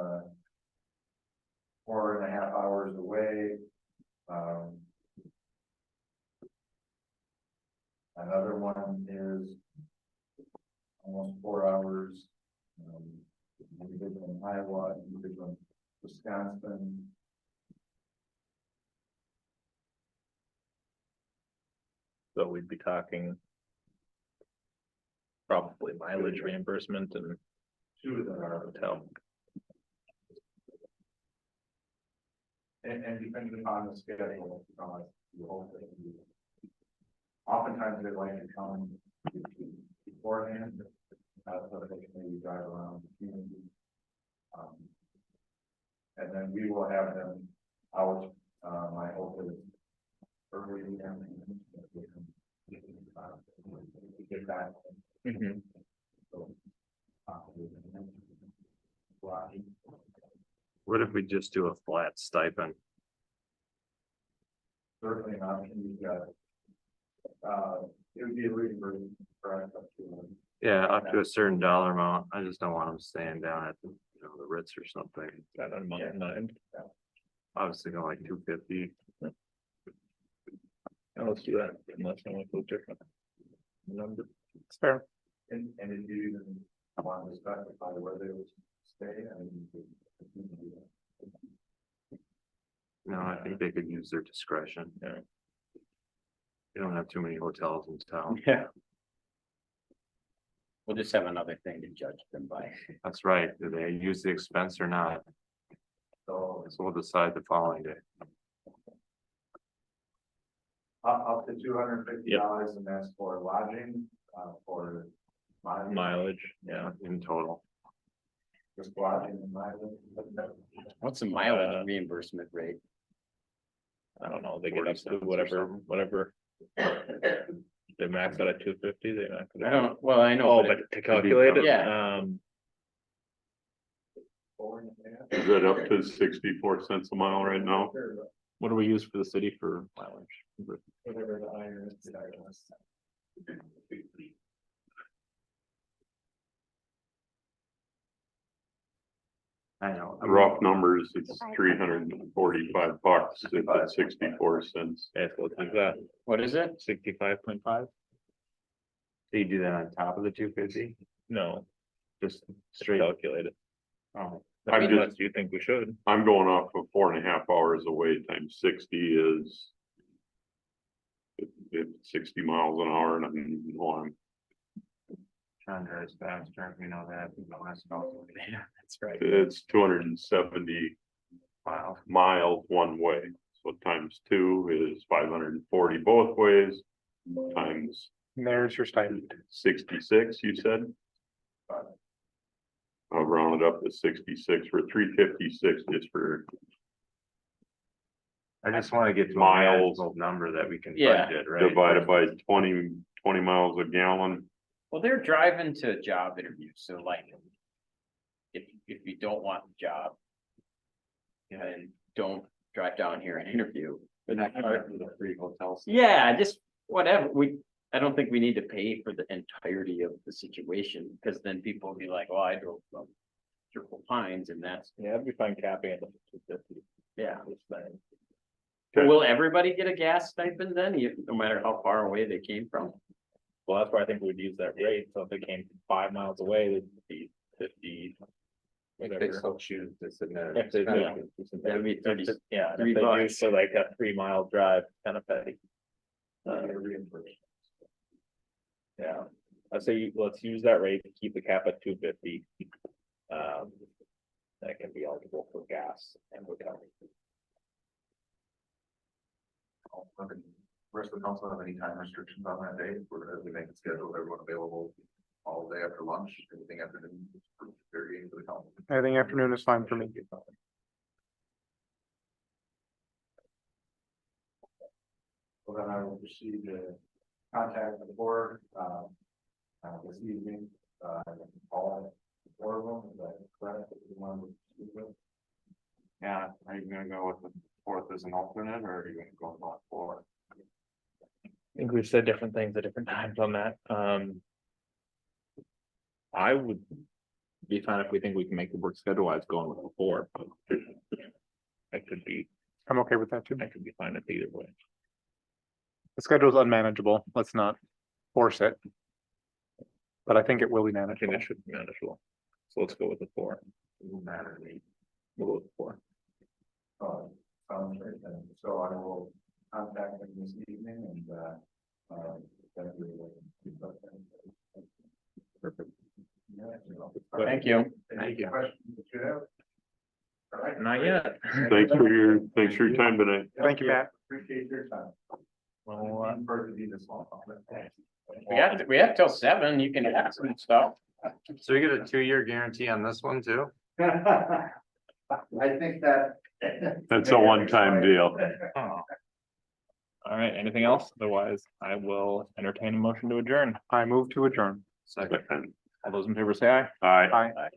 4.5 hours away. Another one is almost 4 hours. Individual in Iowa, individual in Wisconsin. So we'd be talking probably mileage reimbursement and 2 of them are hotel. and depending upon the schedule, you hope that oftentimes they like to come beforehand, so that they can maybe drive around the community. And then we will have them out, my hope is early in the afternoon. Get back Mhm. What if we just do a flat stipend? Certainly an option, you've got. It would be a reimbursement for us up to. Yeah, up to a certain dollar amount. I just don't want them staying down at the Ritz or something. Got on my mind. Obviously going like 250. Let's do that unless I want to go different. Number. It's fair. And if you even want to specify where they would stay, I mean. you can do that. No, I think they could use their discretion. Yeah. You don't have too many hotels in town. Yeah. We'll just have another thing to judge them by. That's right. Do they use the expense or not? So we'll decide the following day. Up to $250, and that's for lodging, for. Mileage, yeah. In total. Just lodging and mileage. What's the mileage reimbursement rate? I don't know, they get up to whatever. They max out at 250, they max it I out. don't, well, I know. Oh, but but to calculate it, Yeah. Is it up to 64 cents a mile right now? What do we use for the city for mileage? Whatever the higher is. I know. Rough numbers, it's $345 if it's 64 cents. Okay, so let's do that, What is it? 65.5? So you do that on top of the 250? No, Just straight straight. calculate it. Oh, I mean, just- unless you think we should. I'm going off of 4.5 hours away times 60 is. It's 60 miles an hour and I'm Trying to drive faster, we know that. Yeah, that's right. it's 270 miles one way. So times 2 is 540 both ways. Times And there's your stipend. 66, you said? I'll round it up to 66 for 356 just for I just want to get to a Miles. manageable number that we can Yeah. budget, right? divided by 20 miles a gallon. Well, they're driving to job interviews, so like. If you don't want the job. Then don't drive down here and interview. But not part of the free hotels. Yeah, just whatever, I don't think we need to pay for the entirety of the situation, because then people will be like, well, I drove from. Triple Pines and that's, Yeah, it'd be fine capping it at 250. yeah. It's fine. Okay. Will everybody get a gas stipend then, no matter how far away they came from? Well, that's why I think we'd use that rate, so if they came 5 miles away, it'd be 50. If they Whatever. still choose to submit. If they do. That'd be 30 Yeah, and $3 if they do, so like a 3 mile drive, kind of petty. Yeah, I say, let's use that rate, keep the cap at 250. That can be eligible for gas and hotel. Rest of the council have any time restrictions on that day, or as we make it scheduled, everyone available all day after lunch, anything after noon, very into the council. I think afternoon is fine for me. Well, then I will proceed to contact the board, this evening, all four of them, is that correct? That you want to speak with? Yeah, are you gonna go with the fourth as an alternate, or are you gonna go with all four? I think we've said different things at different times on that. I would be fine if we think we can make the work schedule wise going with the 4, but I could be I'm okay with that too. fine with either way. The schedule is unmanageable. Let's not force it. But I think it will be I think manageable. it should be manageable. So let's go with the 4. It doesn't matter to me. We'll go with the 4. Sounds great, then. So I will contact them this evening and, then we will. Perfect. Thank you. Any questions that you have? All right. Not yet. Thanks for your time tonight. Thank you, Matt. Appreciate your time. Well, For to be this long. We have till 7, you can ask some stuff. So you get a 2-year guarantee on this one too? I think that. That's a one-time deal. oh. All right, anything else? Otherwise, I will entertain a motion to adjourn. I move to adjourn. Second. All those in favor say aye. Aye. Aye.